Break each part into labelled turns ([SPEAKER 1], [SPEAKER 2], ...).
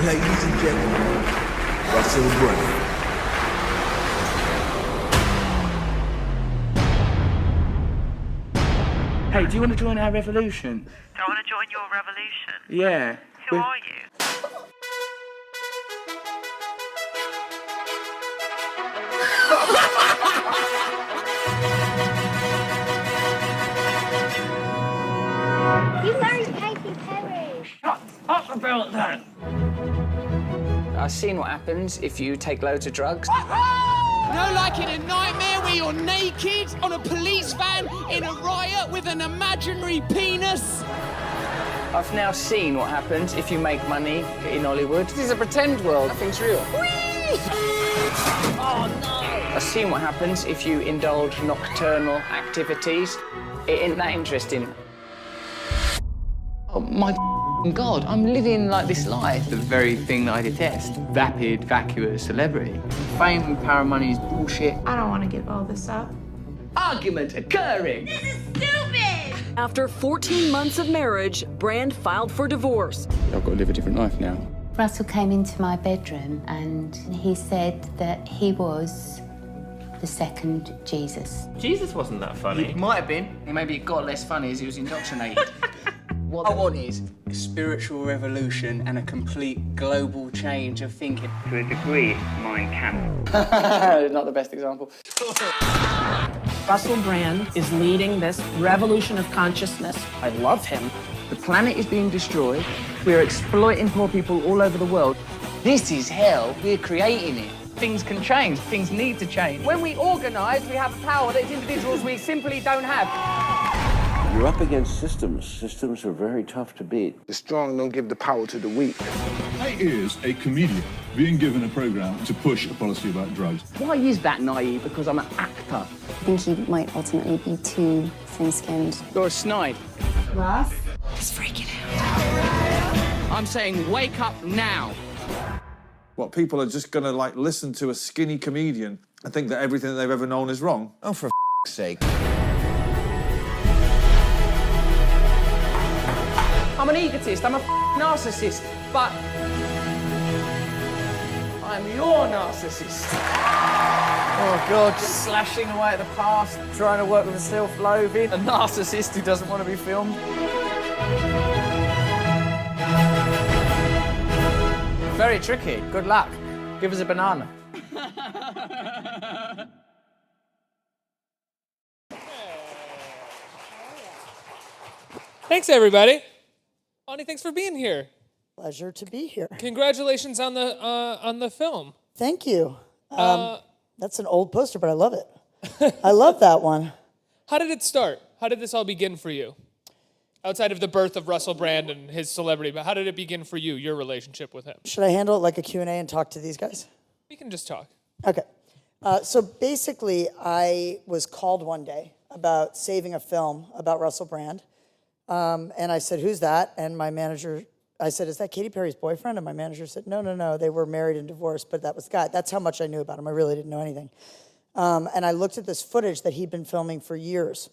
[SPEAKER 1] Ladies and gentlemen, Russell Brand.
[SPEAKER 2] Hey, do you want to join our revolution?
[SPEAKER 3] Do I want to join your revolution?
[SPEAKER 2] Yeah.
[SPEAKER 3] Who are you?
[SPEAKER 4] You married Katy Perry.
[SPEAKER 2] Shut up about that!
[SPEAKER 5] I've seen what happens if you take loads of drugs.
[SPEAKER 6] You know, like in a nightmare where you're naked on a police van in a riot with an imaginary penis?
[SPEAKER 5] I've now seen what happens if you make money in Hollywood. This is a pretend world. Nothing's real. Whee! Oh, no! I've seen what happens if you indulge nocturnal activities. It ain't that interesting. Oh, my God, I'm living like this life.
[SPEAKER 2] The very thing that I detest. Vapid, vacuous celebrity. Fame and power money is bullshit.
[SPEAKER 4] I don't want to give all this up.
[SPEAKER 2] Argument occurring.
[SPEAKER 4] This is stupid!
[SPEAKER 7] After 14 months of marriage, Brand filed for divorce.
[SPEAKER 2] I've got to live a different life now.
[SPEAKER 8] Russell came into my bedroom and he said that he was the second Jesus.
[SPEAKER 9] Jesus wasn't that funny.
[SPEAKER 5] It might have been. Maybe it got less funny as he was indoctrinated. What I want is a spiritual revolution and a complete global change of thinking.
[SPEAKER 2] To a degree, mine can.
[SPEAKER 5] Not the best example.
[SPEAKER 10] Russell Brand is leading this revolution of consciousness. I love him.
[SPEAKER 2] The planet is being destroyed. We're exploiting poor people all over the world.
[SPEAKER 5] This is hell. We're creating it. Things can change. Things need to change.
[SPEAKER 6] When we organise, we have power that as individuals we simply don't have.
[SPEAKER 1] You're up against systems. Systems are very tough to beat.
[SPEAKER 11] The strong don't give the power to the weak.
[SPEAKER 12] He is a comedian being given a program to push a policy about drugs.
[SPEAKER 2] Why is that naive? Because I'm an actor.
[SPEAKER 8] I think he might ultimately be too thin-skinned.
[SPEAKER 5] You're a snide.
[SPEAKER 8] Russ?
[SPEAKER 5] He's freaking out. I'm saying wake up now.
[SPEAKER 11] What, people are just gonna, like, listen to a skinny comedian and think that everything they've ever known is wrong?
[SPEAKER 1] Oh, for sake.
[SPEAKER 6] I'm an egotist, I'm a narcissist, but I'm your narcissist.
[SPEAKER 5] Oh, God, just slashing away at the past, trying to work with a self-loathing, a narcissist who doesn't want to be filmed. Very tricky. Good luck. Give us a banana.
[SPEAKER 9] Thanks, everybody. Ondi, thanks for being here.
[SPEAKER 10] Pleasure to be here.
[SPEAKER 9] Congratulations on the film.
[SPEAKER 10] Thank you. That's an old poster, but I love it. I love that one.
[SPEAKER 9] How did it start? How did this all begin for you? Outside of the birth of Russell Brand and his celebrity, but how did it begin for you, your relationship with him?
[SPEAKER 10] Should I handle it like a Q&A and talk to these guys?
[SPEAKER 9] We can just talk.
[SPEAKER 10] Okay. So basically, I was called one day about saving a film about Russell Brand. And I said, who's that? And my manager, I said, is that Katy Perry's boyfriend? And my manager said, no, they were married and divorced, but that was the guy. That's how much I knew about him. I really didn't know anything. And I looked at this footage that he'd been filming for years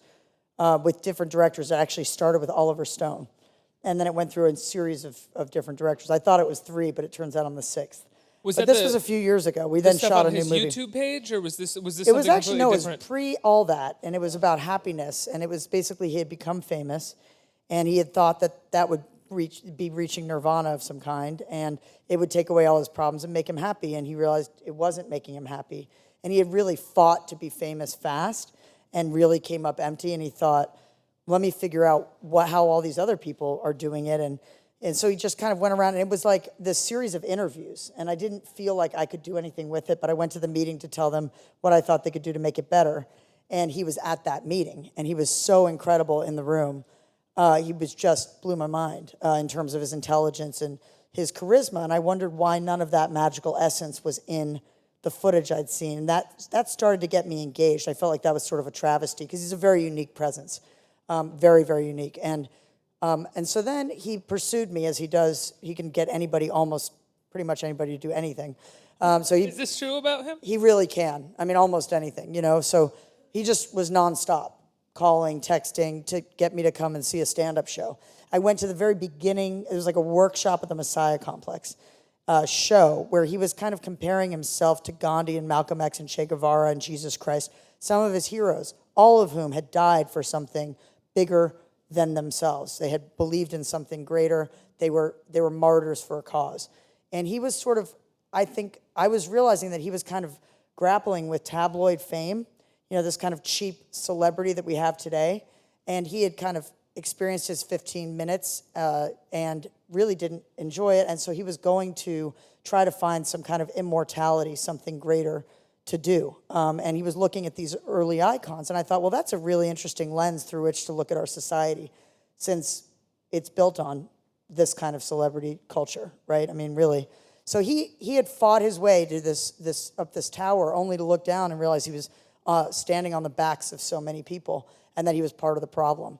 [SPEAKER 10] with different directors. It actually started with Oliver Stone. And then it went through a series of different directors. I thought it was 3, but it turns out I'm the 6th. But this was a few years ago. We then shot a new movie.
[SPEAKER 9] Was this YouTube page, or was this
[SPEAKER 10] it
[SPEAKER 9] something
[SPEAKER 10] was actually, no,
[SPEAKER 9] different?
[SPEAKER 10] it was pre all that, and it was about happiness, and it was basically he had become famous, and he had thought that would be reaching nirvana of some kind, and it would take away all his problems and make him happy, and he realized it wasn't making him happy, and he had really fought to be famous fast, and really came up empty, and he thought, let me figure out how all these other people are doing it, and so he just kind of went around, and it was like this series of interviews, and I didn't feel like I could do anything with it, but I went to the meeting to tell them what I thought they could do to make it better, and he was at that meeting, and he was so incredible in the room. He was just blew my mind in terms of his intelligence and his charisma, and I wondered why none of that magical essence was in the footage I'd seen, and that started to get me engaged. I felt like that was sort of a travesty, because he's a very unique presence, very, very unique, and so then he pursued me, as he does. He can get anybody, almost pretty much anybody, to do anything.
[SPEAKER 9] Is this true about him?
[SPEAKER 10] He really can. I mean, almost anything, you know. So he just was nonstop, calling, texting to get me to come and see a stand-up show. I went to the very beginning. It was like a workshop at the Messiah Complex. show where he was kind of comparing himself to Gandhi and Malcolm X and Che Guevara and Jesus Christ, some of his heroes, all of whom had died for something bigger than themselves. They had believed in something greater. They were martyrs for a cause. And he was sort of, I think, I was realizing that he was kind of grappling with tabloid fame, this kind of cheap celebrity that we have today. And he had kind of experienced his 15 minutes and really didn't enjoy it. And so he was going to try to find some kind of immortality, something greater to do. And he was looking at these early icons. And I thought, well, that's a really interesting lens through which to look at our society, since it's built on this kind of celebrity culture, right? I mean, really. So he had fought his way to up this tower, only to look down and realize he was standing on the backs of so many people, and that he was part of the problem.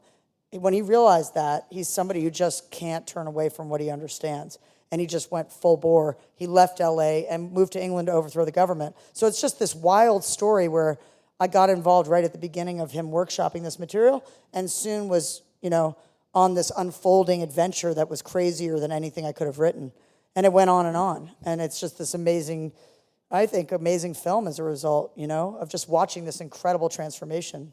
[SPEAKER 10] When he realized that, he's somebody who just can't turn away from what he understands. And he just went full bore. He left LA and moved to England to overthrow the government. So it's just this wild story where I got involved right at the beginning of him workshopping this material, and soon was, on this unfolding adventure that was crazier than anything I could have written. And it went on. And it's just this amazing, I think, amazing film as a result, of just watching this incredible transformation.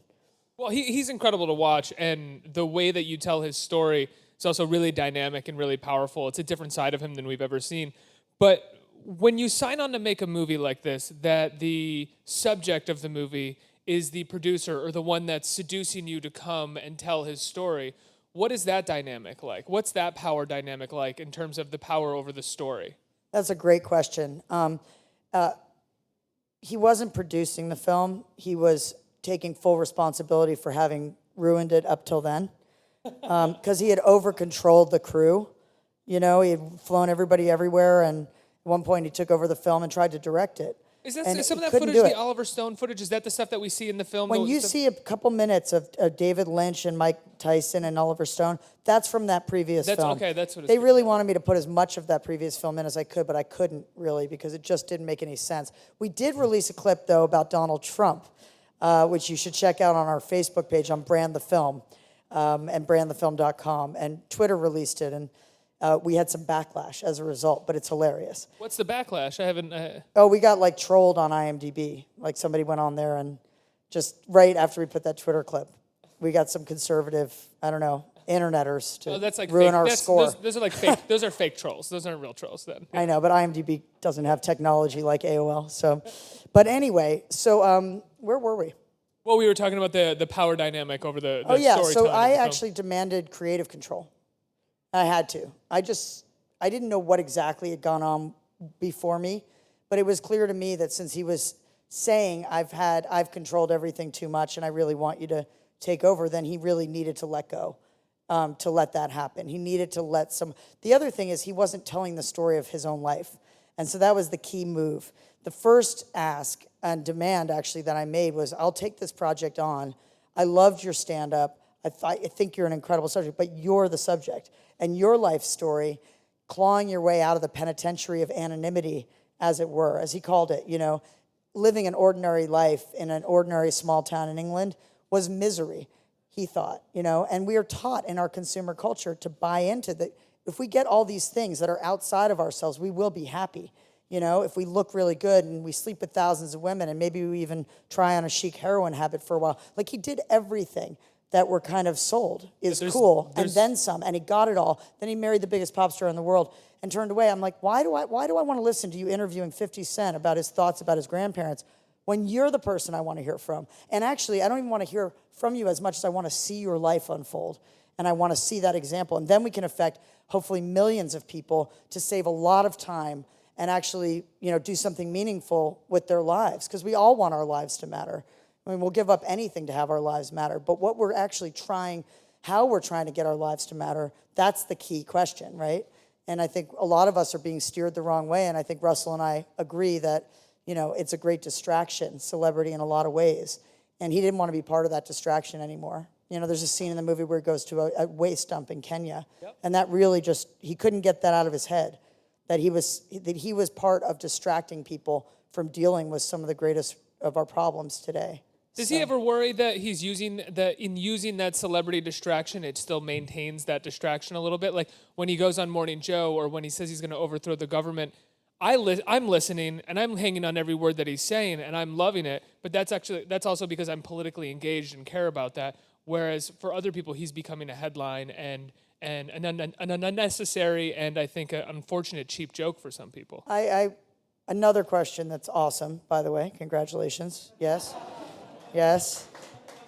[SPEAKER 9] Well, he's incredible to watch, and the way that you tell his story is also really dynamic and really powerful. It's a different side of him than we've ever seen. But when you sign on to make a movie like this, that the subject of the movie is the producer or the one that's seducing you to come and tell his story, what is that dynamic like? What's that power dynamic like in terms of the power over the story?
[SPEAKER 10] That's a great question. He wasn't producing the film. He was taking full responsibility for having ruined it up till then, because he had over-controlled the crew. He had flown everybody everywhere, and at one point he took over the film and tried to direct it.
[SPEAKER 9] Is that
[SPEAKER 10] And
[SPEAKER 9] some of
[SPEAKER 10] he
[SPEAKER 9] that
[SPEAKER 10] couldn't
[SPEAKER 9] footage,
[SPEAKER 10] do
[SPEAKER 9] the
[SPEAKER 10] it.
[SPEAKER 9] Oliver Stone footage, is that the stuff that we see in the film?
[SPEAKER 10] When you see a couple minutes of David Lynch and Mike Tyson and Oliver Stone, that's from that previous film.
[SPEAKER 9] Okay, that's what it's
[SPEAKER 10] They really wanted me to put as much of that previous film in as I could, but I couldn't really because it just didn't make any sense. We did release a clip, though, about Donald Trump, which you should check out on our Facebook page on Brand the Film and brandthefilm.com. And Twitter released it, and we had some backlash as a result, but it's hilarious.
[SPEAKER 9] What's the backlash? I haven't...
[SPEAKER 10] We got trolled on IMDb. Somebody went on there and just right after we put that Twitter clip, we got some conservative, interneters to ruin our score.
[SPEAKER 9] Those are fake. Those are fake trolls. Those aren't real trolls then.
[SPEAKER 10] I know, but IMDb doesn't have technology like AOL. So, but anyway, where were we?
[SPEAKER 9] Well, we were talking about the power dynamic over the storytelling.
[SPEAKER 10] So I actually demanded creative control. I had to. I didn't know what exactly had gone on before me, but it was clear to me that since he was saying I've controlled everything too much and I really want you to take over, then he really needed to let go, to let that happen. He needed to let the other thing is he wasn't telling the story of his own life. And so that was the key move. The first ask and demand actually that I made was, I'll take this project on. I loved your stand-up. I think you're an incredible subject, but you're the subject. And your life story, clawing your way out of the penitentiary of anonymity, as it were, as he called it, living an ordinary life in an ordinary small town in England was misery, he thought, and we are taught in our consumer culture to buy into that. If we get all these things that are outside of ourselves, we will be happy. If we look really good and we sleep with thousands of women and maybe we even try on a chic heroin habit for a while. He did everything that we're kind of sold is cool, and then some, and he got it all. Then he married the biggest pop star in the world and turned away. I'm like, why do I want to listen to you interviewing 50 Cent about his thoughts about his grandparents when you're the person I want to hear from? And actually, I don't even want to hear from you as much as I want to see your life unfold, and I want to see that example. And then we can affect, hopefully, millions of people to save a lot of time and actually, do something meaningful with their lives, because we all want our lives to matter. I mean, we'll give up anything to have our lives matter, but what we're actually how we're trying to get our lives to matter, that's the key question, right? And I think a lot of us are being steered the wrong way, and I think Russell and I agree that, it's a great distraction, celebrity in a lot of ways, and he didn't want to be part of that distraction anymore. There's a scene in the movie where he goes to a waste dump in Kenya, and that really he couldn't get that out of his head, that he was part of distracting people from dealing with some of the greatest of our problems today.
[SPEAKER 9] Does he ever worry that he's using that celebrity distraction, it still maintains that distraction a little bit? Like when he goes on Morning Joe or when he says he's going to overthrow the government, I'm listening and I'm hanging on every word that he's saying and I'm loving it. But that's also because I'm politically engaged and care about that. Whereas for other people, he's becoming a headline and an unnecessary and I think an unfortunate cheap joke for some people.
[SPEAKER 10] Another question that's awesome, by the way. Congratulations. Yes. Yes.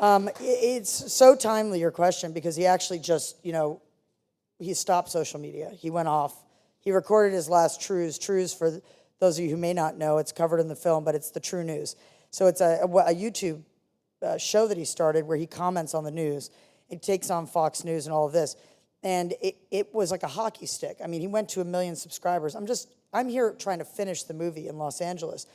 [SPEAKER 10] It's so timely, your question, because he actually just, he stopped social media. He went off. He recorded his last truths. Truths, for those of you who may not know, it's covered in the film, but it's the true news. So it's a YouTube show that he started where he comments on the news. It takes on Fox News and all of this. And it was like a hockey stick. I mean, he went to 1 million subscribers. I'm here trying to finish the movie in Los Angeles.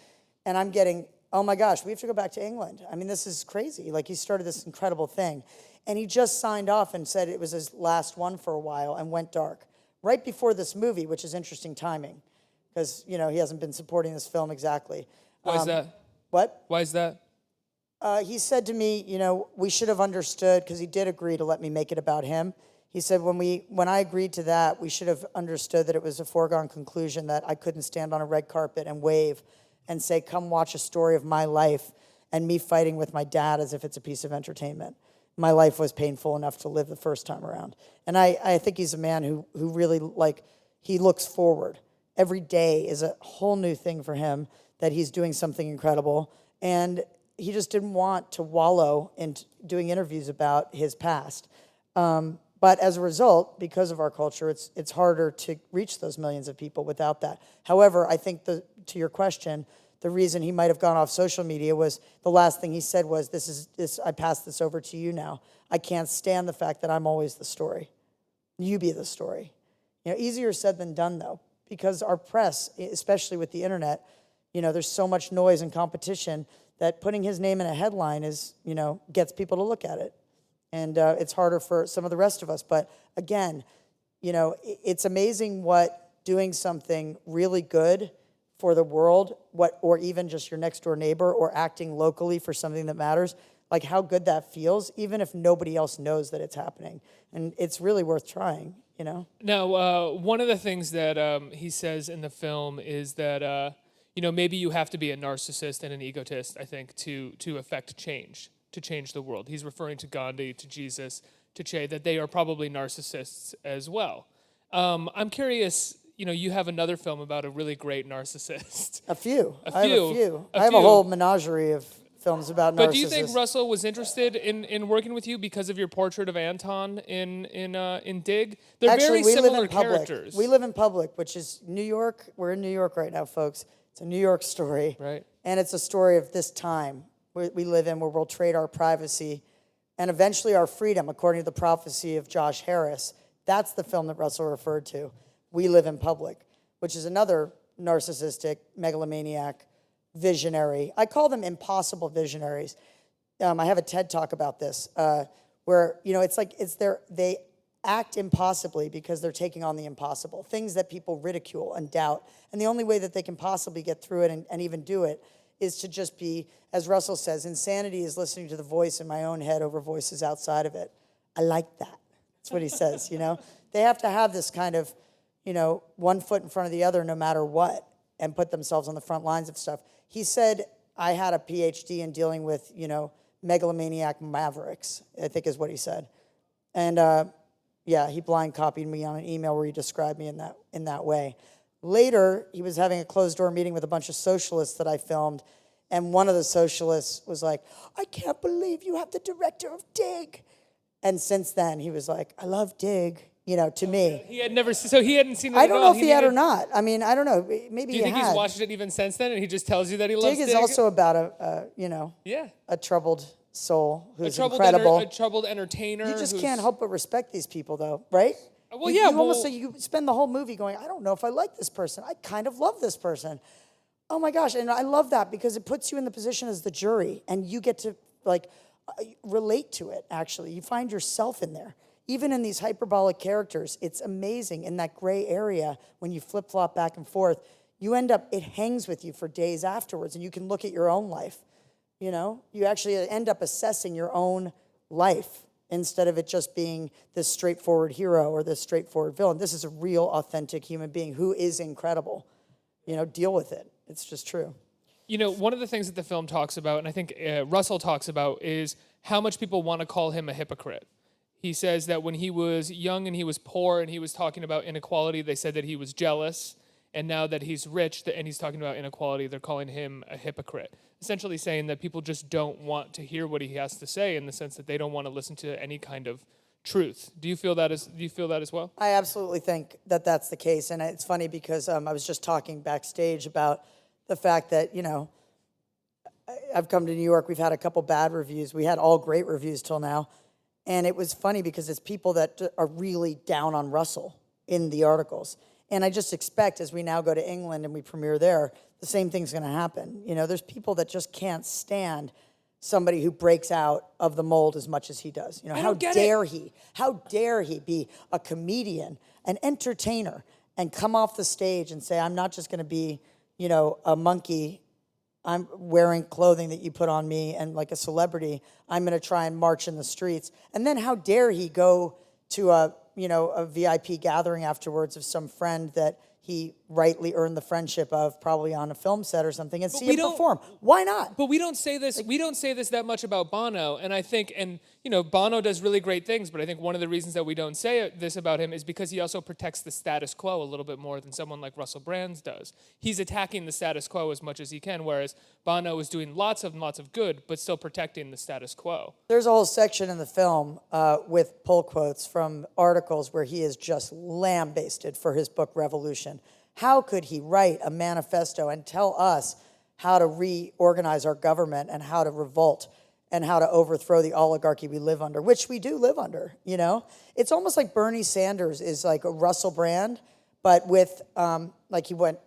[SPEAKER 10] And I'm getting, oh my gosh, we have to go back to England. I mean, this is crazy. Like, he started this incredible thing. And he just signed off and said it was his last one for a while and went dark. Right before this movie, which is interesting timing. Because, he hasn't been supporting this film exactly.
[SPEAKER 9] Why is that?
[SPEAKER 10] What?
[SPEAKER 9] Why is that?
[SPEAKER 10] He said to me, we should have understood, because he did agree to let me make it about him. He said, when I agreed to that, we should have understood that it was a foregone conclusion that I couldn't stand on a red carpet and wave and say, come watch a story of my life and me fighting with my dad as if it's a piece of entertainment. My life was painful enough to live the first time around. And I think he's a man who really, he looks forward. Every day is a whole new thing for him, that he's doing something incredible. And he just didn't want to wallow in doing interviews about his past. But as a result, because of our culture, it's harder to reach those millions of people without that. However, I think to your question, the reason he might have gone off social media was the last thing he said was, I pass this over to you now. I can't stand the fact that I'm always the story. You be the story. Easier said than done, though, because our press, especially with the internet, there's so much noise and competition that putting his name in a headline gets people to look at it. And it's harder for some of the rest of us. But again, it's amazing what doing something really good for the world, or even just your next door neighbor, or acting locally for something that matters, like how good that feels, even if nobody else knows that it's happening. And it's really worth trying,
[SPEAKER 9] Now, one of the things that he says in the film is that, maybe you have to be a narcissist and an egotist, I think, to affect change. To change the world. He's referring to Gandhi, to Jesus, to Che, that they are probably narcissists as well. I'm curious, you have another film about a really great narcissist.
[SPEAKER 10] I have a few. I have a whole menagerie of films about narcissists.
[SPEAKER 9] But do you think Russell was interested in working with you because of your portrait of Anton in Dig? They're
[SPEAKER 10] Actually,
[SPEAKER 9] very similar
[SPEAKER 10] live in
[SPEAKER 9] characters.
[SPEAKER 10] We live in public, which is New York. We're in New York right now, folks. It's a New York story.
[SPEAKER 9] Right.
[SPEAKER 10] And it's a story of this time we live in, where we'll trade our privacy and eventually our freedom, according to the prophecy of Josh Harris. That's the film that Russell referred to. We Live in Public, which is another narcissistic, megalomaniac, visionary. I call them impossible visionaries. I have a TED Talk about this, where they act impossibly because they're taking on the impossible, things that people ridicule and doubt. And the only way that they can possibly get through it and even do it is to just be, as Russell says, insanity is listening to the voice in my own head over voices outside of it. I like that. That's what he says, They have to have this kind of, one foot in front of the other no matter what, and put themselves on the front lines of stuff. He said, I had a PhD in dealing with, megalomaniac mavericks, I think is what he said. And he blind copied me on an email where he described me in that way. Later, he was having a closed-door meeting with a bunch of socialists that I filmed, and one of the socialists was like, I can't believe you have the director of Dig. And since then, he was like, I love Dig, to me.
[SPEAKER 9] He hadn't seen it
[SPEAKER 10] I
[SPEAKER 9] at
[SPEAKER 10] don't
[SPEAKER 9] all.
[SPEAKER 10] know if he had or not. I mean, I don't know. Maybe he had.
[SPEAKER 9] Do you think he's watched it even since then, and he just tells you that he loves Dig?
[SPEAKER 10] Dig is also about a troubled soul who's incredible.
[SPEAKER 9] A troubled entertainer.
[SPEAKER 10] You just can't help but respect these people, though, right?
[SPEAKER 9] Well,
[SPEAKER 10] you spend the whole movie going, I don't know if I like this person. I kind of love this person. Oh my gosh, and I love that because it puts you in the position as the jury, and you get to relate to it, actually. You find yourself in there. Even in these hyperbolic characters, it's amazing in that gray area when you flip-flop back and forth. It hangs with you for days afterwards, and you can look at your own life. You actually end up assessing your own life instead of it just being this straightforward hero or this straightforward villain. This is a real, authentic human being who is incredible. deal with it. It's just true.
[SPEAKER 9] One of the things that the film talks about, and I think Russell talks about, is how much people want to call him a hypocrite. He says that when he was young and he was poor and he was talking about inequality, they said that he was jealous. And now that he's rich and he's talking about inequality, they're calling him a hypocrite. Essentially saying that people just don't want to hear what he has to say, in the sense that they don't want to listen to any kind of truth. Do you feel that as well?
[SPEAKER 10] I absolutely think that that's the case. And it's funny because I was just talking backstage about the fact that, I've come to New York. We've had a couple bad reviews. We had all great reviews till now. And it was funny because it's people that are really down on Russell in the articles. And I just expect, as we now go to England and we premiere there, the same thing's going to happen. There's people that just can't stand somebody who breaks out of the mold as much as he does. How dare he be a comedian, an entertainer, and come off the stage and say, I'm not just going to be, a monkey. I'm wearing clothing that you put on me, and like a celebrity, I'm going to try and march in the streets. And then how dare he go to a VIP gathering afterwards of some friend that he rightly earned the friendship of, probably on a film set or something, and see him perform. Why not?
[SPEAKER 9] But we don't say this. We don't say this that much about Bono, and I think, Bono does really great things. But I think one of the reasons that we don't say this about him is because he also protects the status quo a little bit more than someone like Russell Brand does. He's attacking the status quo as much as he can, whereas Bono is doing lots of good, but still protecting the status quo.
[SPEAKER 10] There's a whole section in the film with pull quotes from articles where he is just lambasted for his book Revolution. How could he write a manifesto and tell us how to reorganize our government and how to revolt and how to overthrow the oligarchy we live under, which we do live under, It's almost like Bernie Sanders is like a Russell Brand, but with,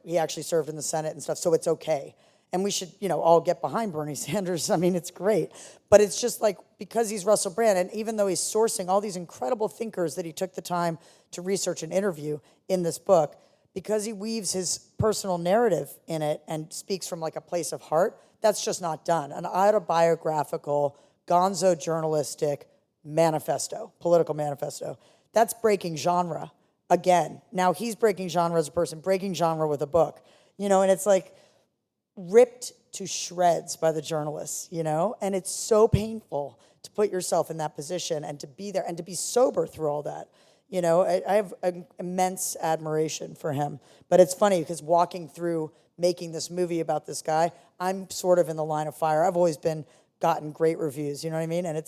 [SPEAKER 10] he actually served in the Senate and stuff, so it's okay. And we should, all get behind Bernie Sanders. I mean, it's great. But it's just like, because he's Russell Brand, and even though he's sourcing all these incredible thinkers that he took the time to research and interview in this book, because he weaves his personal narrative in it and speaks from like a place of heart, that's just not done. An autobiographical, gonzo journalistic manifesto, political manifesto, that's breaking genre again. Now he's breaking genre as a person, breaking genre with a book, and it's like ripped to shreds by the journalists, and it's so painful to put yourself in that position and to be there and to be sober through all that. I have an immense admiration for him. But it's funny because walking through making this movie about this guy, I'm sort of in the line of fire. I've always gotten great reviews, you know what I mean? And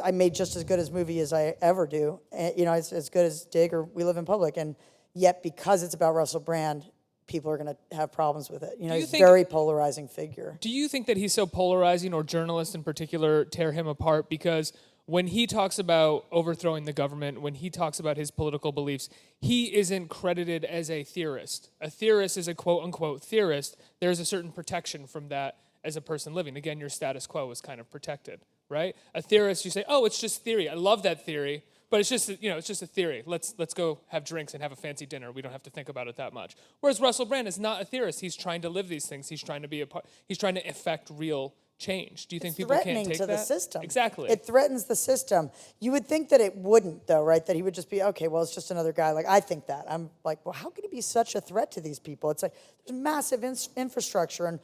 [SPEAKER 10] I made just as good a movie as I ever do. And, it's as good as Dig or We Live in Public. And yet, because it's about Russell Brand, people are going to have problems with it. He's a very polarizing figure.
[SPEAKER 9] Do you think that he's so polarizing, or journalists in particular tear him apart? Because when he talks about overthrowing the government, when he talks about his political beliefs, he isn't credited as a theorist. A theorist is a quote-unquote theorist. There's a certain protection from that as a person living. Again, your status quo is kind of protected, right? A theorist, you say, oh, it's just theory. I love that theory, but it's just, it's just a theory. Let's go have drinks and have a fancy dinner. We don't have to think about it that much. Whereas Russell Brand is not a theorist. He's trying to live these things. He's trying to be he's trying to effect real change. Do you think people can't take that?
[SPEAKER 10] It's threatening to the system.
[SPEAKER 9] Exactly.
[SPEAKER 10] It threatens the system. You would think that it wouldn't, though, right? That he would just be, okay, well, it's just another guy. Like, I think that. I'm like, well, how could he be such a threat to these people? It's like, there's massive infrastructure and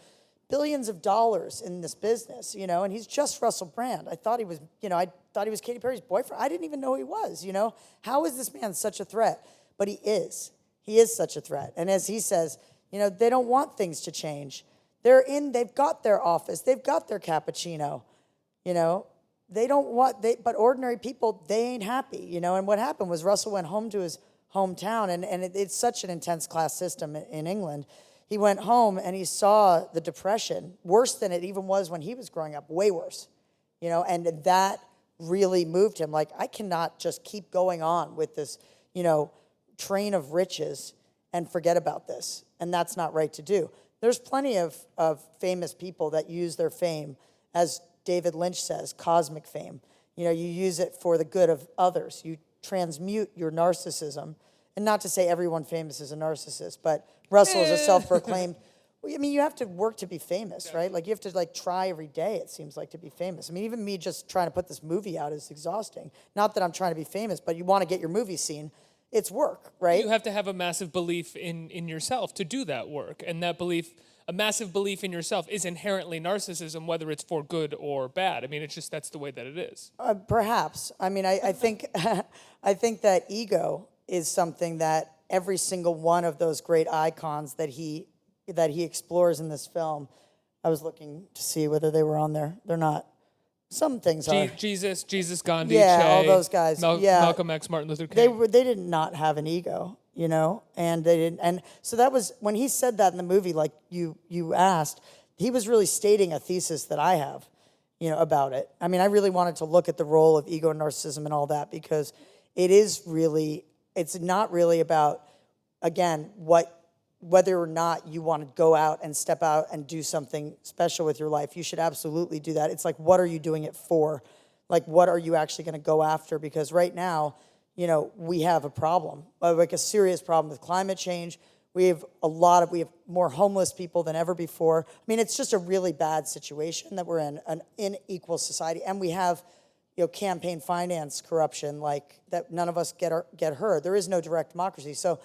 [SPEAKER 10] billions of dollars in this business, and he's just Russell Brand. I thought he was, I thought he was Katy Perry's boyfriend. I didn't even know he was, How is this man such a threat? But he is. He is such a threat. And as he says, they don't want things to change. They've got their office, they've got their cappuccino, they don't want, but ordinary people, they ain't happy, and what happened was Russell went home to his hometown, and it's such an intense class system in England. He went home and he saw the depression, worse than it even was when he was growing up, way worse, and that really moved him. Like, I cannot just keep going on with this, train of riches and forget about this, and that's not right to do. There's plenty of famous people that use their fame, as David Lynch says, cosmic fame. You use it for the good of others. You transmute your narcissism. And not to say everyone famous is a narcissist, but Russell is a self-proclaimed. You have to work to be famous, right? Like, you have to try every day, it seems like, to be famous. Even me just trying to put this movie out is exhausting. Not that I'm trying to be famous, but you want to get your movie seen. it's work, right?
[SPEAKER 9] You have to have a massive belief in yourself to do that work. And that belief, a massive belief in yourself is inherently narcissism, whether it's for good or bad. I mean, it's just, that's the way that it is.
[SPEAKER 10] Perhaps. I mean, I think, I think that ego is something that every single one of those great icons that he explores in this film, I was looking to see whether they were on there. They're not. Some things are.
[SPEAKER 9] Jesus, Gandhi,
[SPEAKER 10] yeah,
[SPEAKER 9] Che,
[SPEAKER 10] all those guys.
[SPEAKER 9] Malcolm X, Martin Luther King.
[SPEAKER 10] They did not have an ego, you know, and they didn't. And so that was when he said that in the movie, like you asked, he was really stating a thesis that I have, you know, about it. I mean, I really wanted to look at the role of ego and narcissism and all that because it is really, it's not really about, again, whether or not you want to go out and step out and do something special with your life. You should absolutely do that. It's like, what are you doing it for? Like, what are you actually going to go after? Because right now, you know, we have a problem, like a serious problem with climate change. We have more homeless people than ever before. I mean, it's just a really bad situation that we're in, an unequal society. And we have, you know, campaign finance corruption, like that none of us get heard. There is no direct democracy. So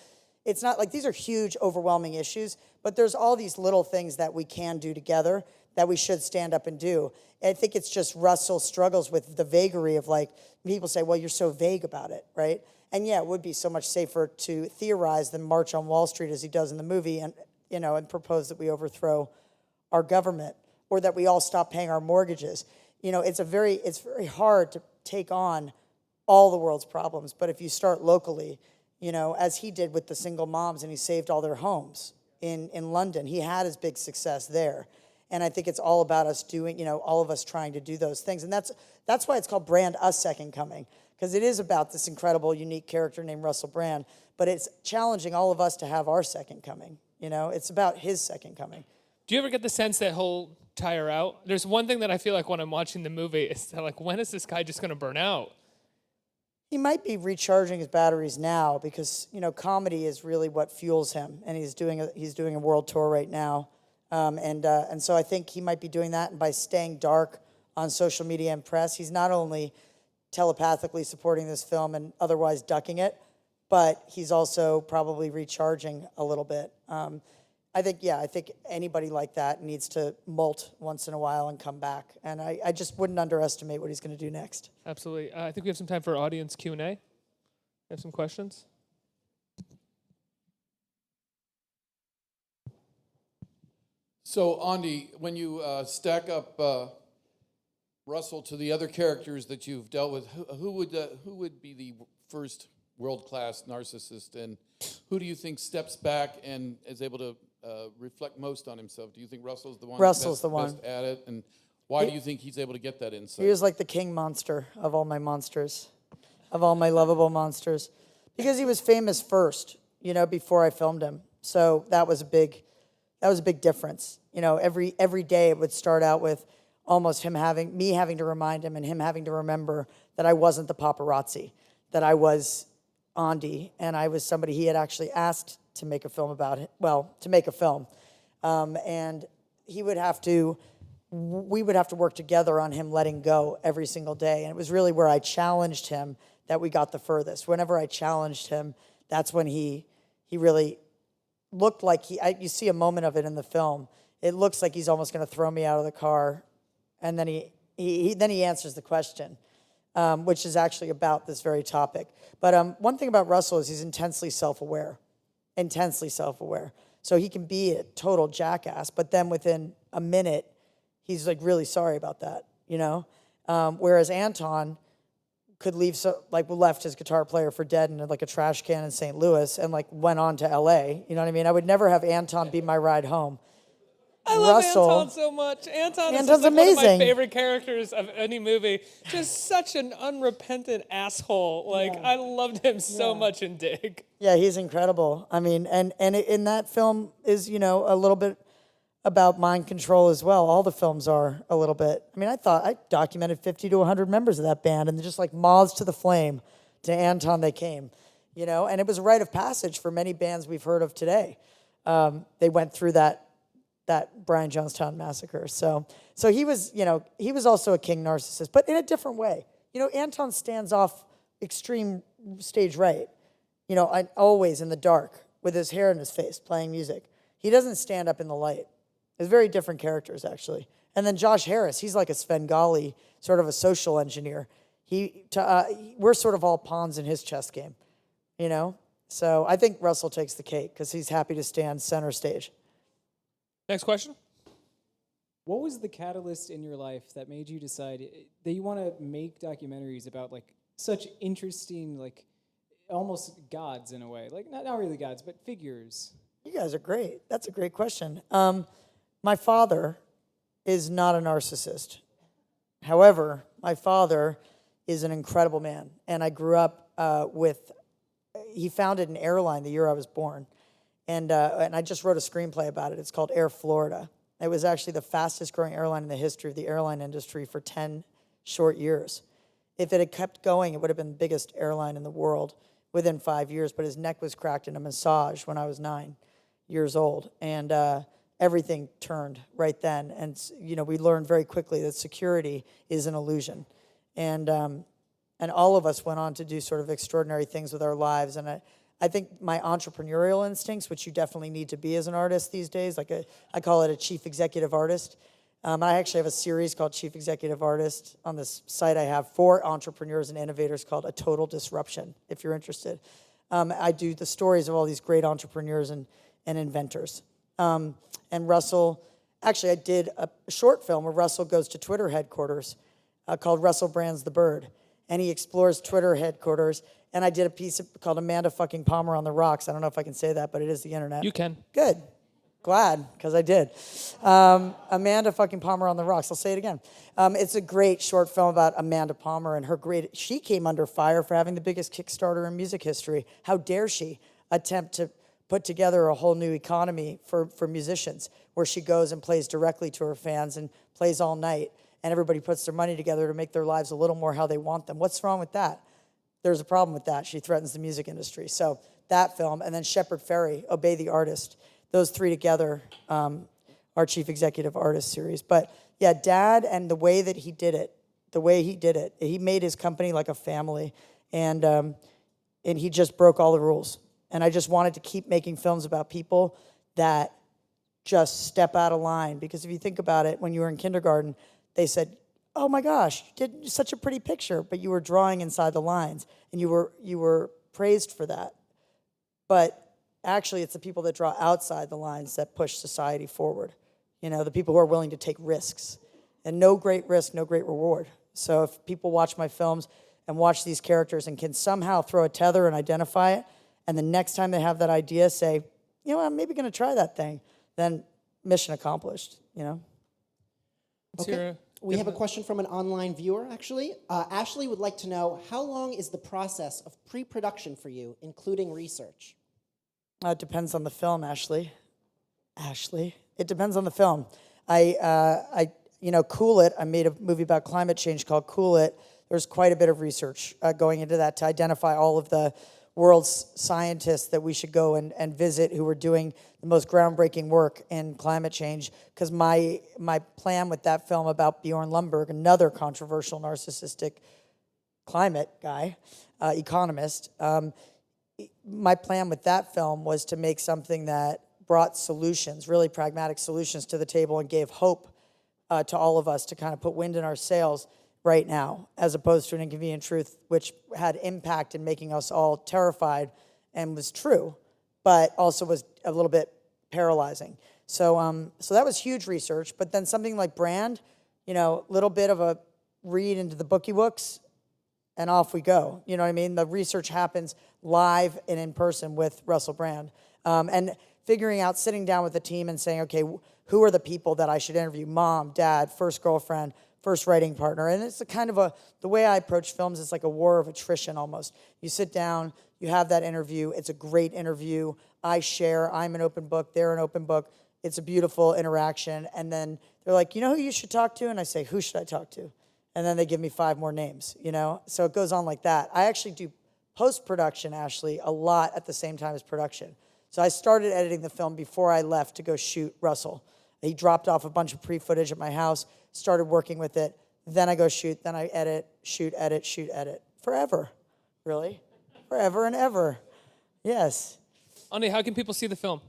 [SPEAKER 10] it's not like these are huge, overwhelming issues, but there's all these little things that we can do together that we should stand up and do. And I think it's just Russell struggles with the vagary of like, people say, well, you're so vague about it, right? And yeah, it would be so much safer to theorize than march on Wall Street as he does in the movie and, you know, and propose that we overthrow our government or that we all stop paying our mortgages. You know, it's very hard to take on all the world's problems, but if you start locally, you know, as he did with the single moms, and he saved all their homes in London. He had his big success there. And I think it's all about us doing, you know, all of us trying to do those things. And that's why it's called Brand Us Second Coming, because it is about this incredible, unique character named Russell Brand, but it's challenging all of us to have our second coming. You know, it's about his second coming.
[SPEAKER 9] Do you ever get the sense that he'll tire out? There's one thing that I feel like when I'm watching the movie is that, like, when is this guy just going to burn out?
[SPEAKER 10] He might be recharging his batteries now because, you know, comedy is really what fuels him, and he's doing a world tour right now, and so I think he might be doing that. And by staying dark on social media and press, he's not only telepathically supporting this film and otherwise ducking it, but he's also probably recharging a little bit. I think anybody like that needs to molt once in a while and come back. And I just wouldn't underestimate what he's going to do next.
[SPEAKER 9] Absolutely. I think we have some time for audience Q&A. You have some questions?
[SPEAKER 13] So, Ondi, when you stack up Russell to the other characters that you've dealt with, who would be the first world-class narcissist, and who do you think steps back and is able to reflect most on himself? Do you think Russell's the one best at it? And why do you think he's able to get that insight?
[SPEAKER 10] He was like the king monster of all my monsters, of all my lovable monsters. Because he was famous first, you know, before I filmed him. So that was a big difference. You know, every day it would start out with almost me having to remind him and him having to remember that I wasn't the paparazzi, that I was Ondi, and I was somebody he had actually asked to make a film about it. Well, to make a film, and we would have to work together on him letting go every single day. And it was really where I challenged him that we got the furthest. Whenever I challenged him, that's when he really looked like you see a moment of it in the film. It looks like he's almost going to throw me out of the car, and then he answers the question, which is actually about this very topic. But one thing about Russell is he's intensely self-aware. So he can be a total jackass, but then within a minute, he's like really sorry about that, you know? Whereas Anton could left his guitar player for dead in like a trash can in St. Louis and like went on to LA, you know what I mean? I would never have Anton be my ride home.
[SPEAKER 9] I love Anton so much. Anton's just like
[SPEAKER 10] amazing.
[SPEAKER 9] One of my favorite characters of any movie. Just such an unrepentant asshole. Like, I loved him so much in Dig.
[SPEAKER 10] Yeah, he's incredible. I mean, and in that film is, you know, a little bit about mind control as well. All the films are a little bit. I mean, I documented 50 to 100 members of that band, and they're just like moths to the flame. To Anton they came, you know, and it was a rite of passage for many bands we've heard of today. They went through that Brian Jonestown massacre. So he was, you know, he was also a king narcissist, but in a different way. You know, Anton stands off extreme stage right. always in the dark with his hair in his face playing music. He doesn't stand up in the light. There's very different characters, actually. And then Josh Harris, he's like a Svengali, sort of a social engineer. We're sort of all pawns in his chess game, So I think Russell takes the cake because he's happy to stand center stage.
[SPEAKER 9] Next question.
[SPEAKER 14] What was the catalyst in your life that made you decide that you want to make documentaries about like such interesting, like almost gods in a way, like not really gods, but figures?
[SPEAKER 10] You guys are great. That's a great question. My father is not a narcissist. However, my father is an incredible man, and I grew up he founded an airline the year I was born, and I just wrote a screenplay about it. It's called Air Florida. It was actually the fastest growing airline in the history of the airline industry for 10 short years. If it had kept going, it would have been the biggest airline in the world within 5 years, but his neck was cracked in a massage when I was 9 years old, and everything turned right then. And we learned very quickly that security is an illusion, and all of us went on to do sort of extraordinary things with our lives. And I think my entrepreneurial instincts, which you definitely need to be as an artist these days, I call it a chief executive artist. I actually have a series called Chief Executive Artist on this site I have for entrepreneurs and innovators called A Total Disruption, if you're interested. I do the stories of all these great entrepreneurs and inventors. And Russell, actually I did a short film where Russell goes to Twitter headquarters called Russell Brands the Bird. And he explores Twitter headquarters. And I did a piece called Amanda fucking Palmer on the Rocks. I don't know if I can say that, but it is the internet.
[SPEAKER 9] You can.
[SPEAKER 10] Good. Glad, because I did. Amanda fucking Palmer on the Rocks. I'll say it again. It's a great short film about Amanda Palmer and she came under fire for having the biggest Kickstarter in music history. How dare she attempt to put together a whole new economy for musicians where she goes and plays directly to her fans and plays all night. And everybody puts their money together to make their lives a little more how they want them. What's wrong with that? There's a problem with that. She threatens the music industry. So that film, and then Shepard Fairey, Obey the Artist. Those three together, our Chief Executive Artist series. But yeah, Dad and the way that he did it, he made his company like a family, and he just broke all the rules. And I just wanted to keep making films about people that just step out of line. Because if you think about it, when you were in kindergarten, they said, oh my gosh, you did such a pretty picture, but you were drawing inside the lines, and you were praised for that. But actually, it's the people that draw outside the lines that push society forward. The people who are willing to take risks. And no great risk, no great reward. So if people watch my films and watch these characters and can somehow throw a tether and identify it, and the next time they have that idea say, I'm maybe going to try that thing, then mission accomplished,
[SPEAKER 15] Okay. We have a question from an online viewer, actually. Ashley would like to know, how long is the process of pre-production for you, including research?
[SPEAKER 10] It depends on the film, Ashley. It depends on the film. Cool It, I made a movie about climate change called Cool It. There's quite a bit of research going into that to identify all of the world's scientists that we should go and visit who are doing the most groundbreaking work in climate change. Because my plan with that film about Bjorn Lomborg, another controversial narcissistic climate guy, economist, my plan with that film was to make something that brought solutions, really pragmatic solutions to the table and gave hope to all of us to kind of put wind in our sails right now, as opposed to an inconvenient truth, which had impact in making us all terrified and was true, but also was a little bit paralyzing. So that was huge research. But then something like Brand, little bit of a read into the bookie books, and off we go. You know what I mean? The research happens live and in person with Russell Brand. And figuring out, sitting down with the team and saying, okay, who are the people that I should interview? Mom, dad, first girlfriend, first writing partner. And it's the way I approach films is like a war of attrition almost. You sit down, you have that interview. It's a great interview. I share, I'm an open book, they're an open book. It's a beautiful interaction. And then they're like, who you should talk to? And I say, who should I talk to? And then they give me 5 more names, So it goes on like that. I actually do post-production, Ashley, a lot at the same time as production. So I started editing the film before I left to go shoot Russell. He dropped off a bunch of pre-footage at my house, started working with it. Then I go shoot, then I edit, shoot, edit, shoot, edit. Forever, really. Forever and ever. Yes.
[SPEAKER 9] Ondi, how can people see the film?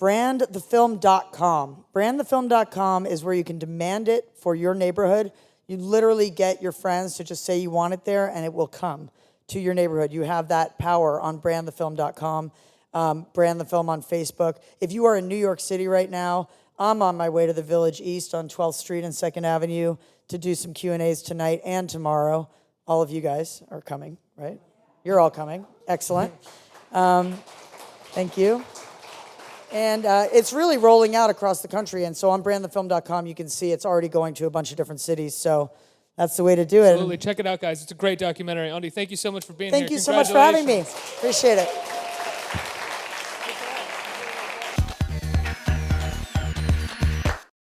[SPEAKER 10] Brandthefilm.com. Brandthefilm.com is where you can demand it for your neighborhood. You literally get your friends to just say you want it there, and it will come to your neighborhood. You have that power on brandthefilm.com, Brand the Film on Facebook. If you are in New York City right now, I'm on my way to the Village East on 12th Street and 2nd Avenue to do some Q&As tonight and tomorrow. All of you guys are coming, right? You're all coming. Excellent. Thank you. And it's really rolling out across the country. And so on brandthefilm.com, you can see it's already going to a bunch of different cities. So that's the way to do it.
[SPEAKER 9] Absolutely. Check it out, guys. It's a great documentary. Ondi, thank you so much for being here.
[SPEAKER 10] Thank you so much for having me. Appreciate it.